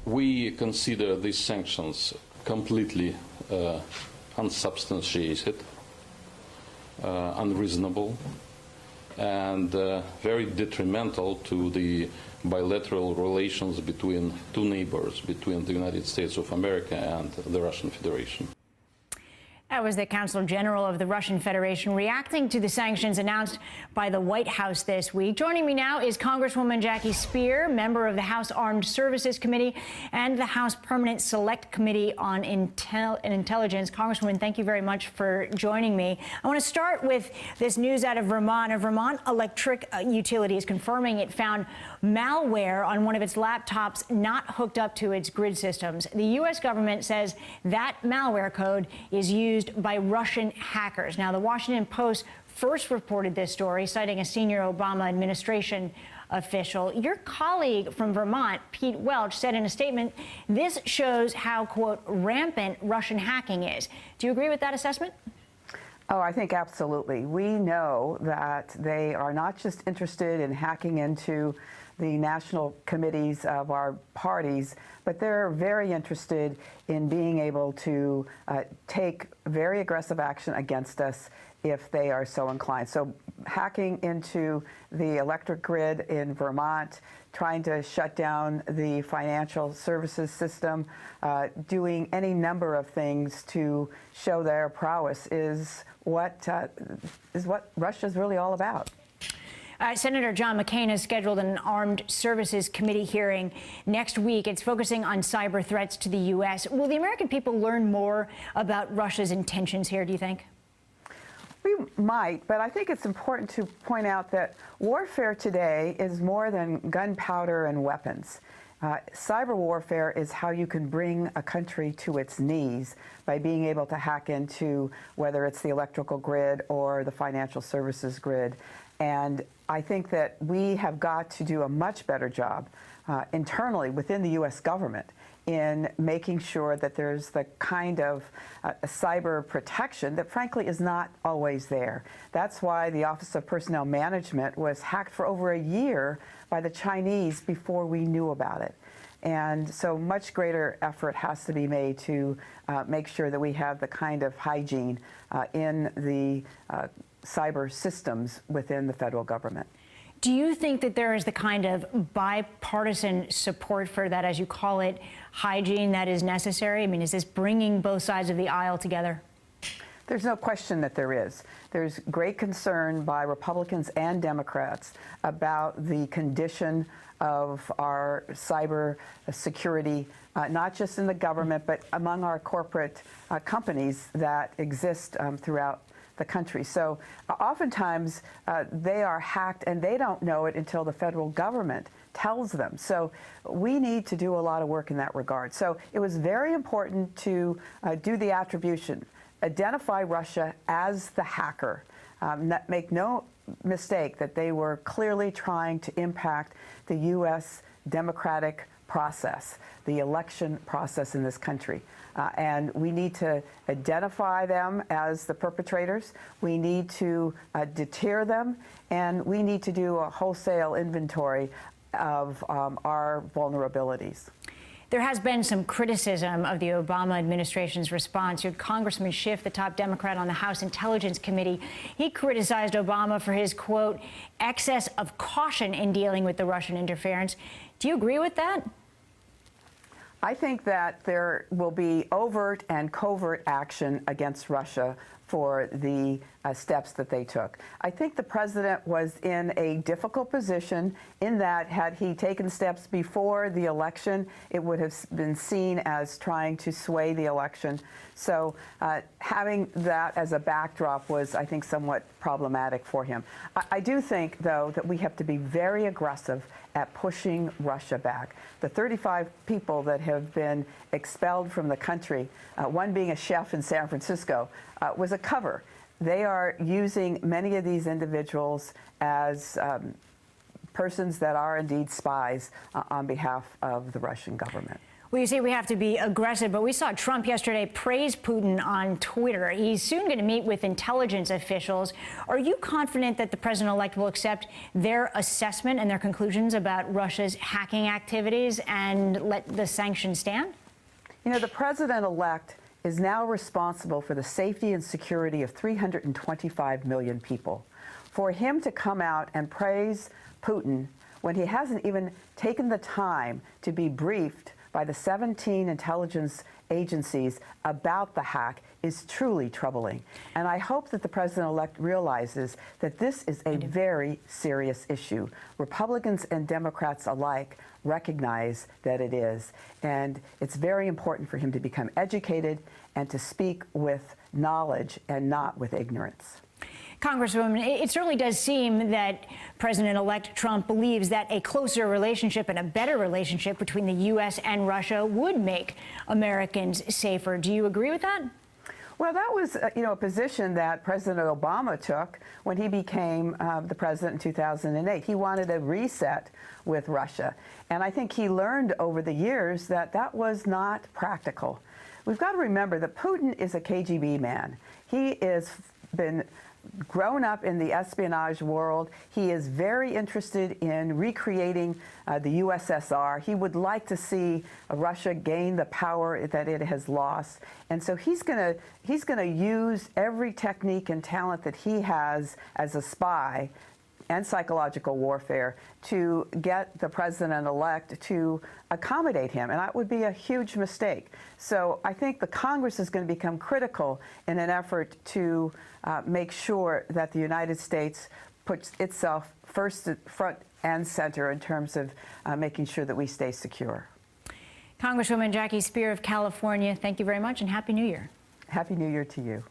We consider these sanctions completely unsubstantiated, unreasonable, and very detrimental to the bilateral relations between two neighbors, between the United States of America and the Russian Federation. That was the Consul General of the Russian Federation reacting to the sanctions announced by the White House this week. Joining me now is Congresswoman Jackie Speier, member of the House Armed Services Committee and the House Permanent Select Committee on Intelligence. Congresswoman, thank you very much for joining me. I want to start with this news out of Vermont. A Vermont electric utility is confirming it found malware on one of its laptops not hooked up to its grid systems. The U.S. government says that malware code is used by Russian hackers. Now, the Washington Post first reported this story, citing a senior Obama administration official. Your colleague from Vermont, Pete Welch, said in a statement, this shows how, quote, rampant Russian hacking is. Do you agree with that assessment? Oh, I think absolutely. We know that they are not just interested in hacking into the national committees of our parties, but they're very interested in being able to take very aggressive action against us if they are so inclined. So hacking into the electric grid in Vermont, trying to shut down the financial services system, doing any number of things to show their prowess is what Russia's really all about. Senator John McCain has scheduled an Armed Services Committee hearing next week. It's focusing on cyber threats to the U.S. Will the American people learn more about Russia's intentions here, do you think? We might, but I think it's important to point out that warfare today is more than gunpowder and weapons. Cyber warfare is how you can bring a country to its knees by being able to hack into whether it's the electrical grid or the financial services grid. And I think that we have got to do a much better job internally within the U.S. government in making sure that there's the kind of cyber protection that frankly is not always there. That's why the Office of Personnel Management was hacked for over a year by the Chinese before we knew about it. And so much greater effort has to be made to make sure that we have the kind of hygiene in the cyber systems within the federal government. Do you think that there is the kind of bipartisan support for that, as you call it, hygiene that is necessary? I mean, is this bringing both sides of the aisle together? There's no question that there is. There's great concern by Republicans and Democrats about the condition of our cyber security, not just in the government, but among our corporate companies that exist throughout the country. So oftentimes they are hacked and they don't know it until the federal government tells them. So we need to do a lot of work in that regard. So it was very important to do the attribution, identify Russia as the hacker, make no mistake that they were clearly trying to impact the U.S. democratic process, the election process in this country. And we need to identify them as the perpetrators. We need to deter them, and we need to do a wholesale inventory of our vulnerabilities. There has been some criticism of the Obama administration's response. Your Congressman Schiff, the top Democrat on the House Intelligence Committee, he criticized Obama for his, quote, excess of caution in dealing with the Russian interference. Do you agree with that? I think that there will be overt and covert action against Russia for the steps that they took. I think the president was in a difficult position in that had he taken steps before the election, it would have been seen as trying to sway the election. So having that as a backdrop was, I think, somewhat problematic for him. I do think, though, that we have to be very aggressive at pushing Russia back. The 35 people that have been expelled from the country, one being a chef in San Francisco, was a cover. They are using many of these individuals as persons that are indeed spies on behalf of the Russian government. Well, you say we have to be aggressive, but we saw Trump yesterday praise Putin on Twitter. He's soon going to meet with intelligence officials. Are you confident that the president-elect will accept their assessment and their conclusions about Russia's hacking activities and let the sanctions stand? You know, the president-elect is now responsible for the safety and security of 325 million people. For him to come out and praise Putin when he hasn't even taken the time to be briefed by the 17 intelligence agencies about the hack is truly troubling. And I hope that the president-elect realizes that this is a very serious issue. Republicans and Democrats alike recognize that it is. And it's very important for him to become educated and to speak with knowledge and not with ignorance. Congresswoman, it certainly does seem that President-elect Trump believes that a closer relationship and a better relationship between the U.S. and Russia would make Americans safer. Do you agree with that? Well, that was, a position that President Obama took when he became the president in 2008. He wanted a reset with Russia. And I think he learned over the years that that was not practical. We've got to remember that Putin is a KGB man. He has been grown up in the espionage world. He is very interested in recreating the USSR. He would like to see Russia gain the power that it has lost. And so he's going to use every technique and talent that he has as a spy and psychological warfare to get the president-elect to accommodate him. And that would be a huge mistake. So I think the Congress is going to become critical in an effort to make sure that the United States puts itself front and center in terms of making sure that we stay secure. Congresswoman Jackie Speier of California, thank you very much and Happy New Year. Happy New Year to you.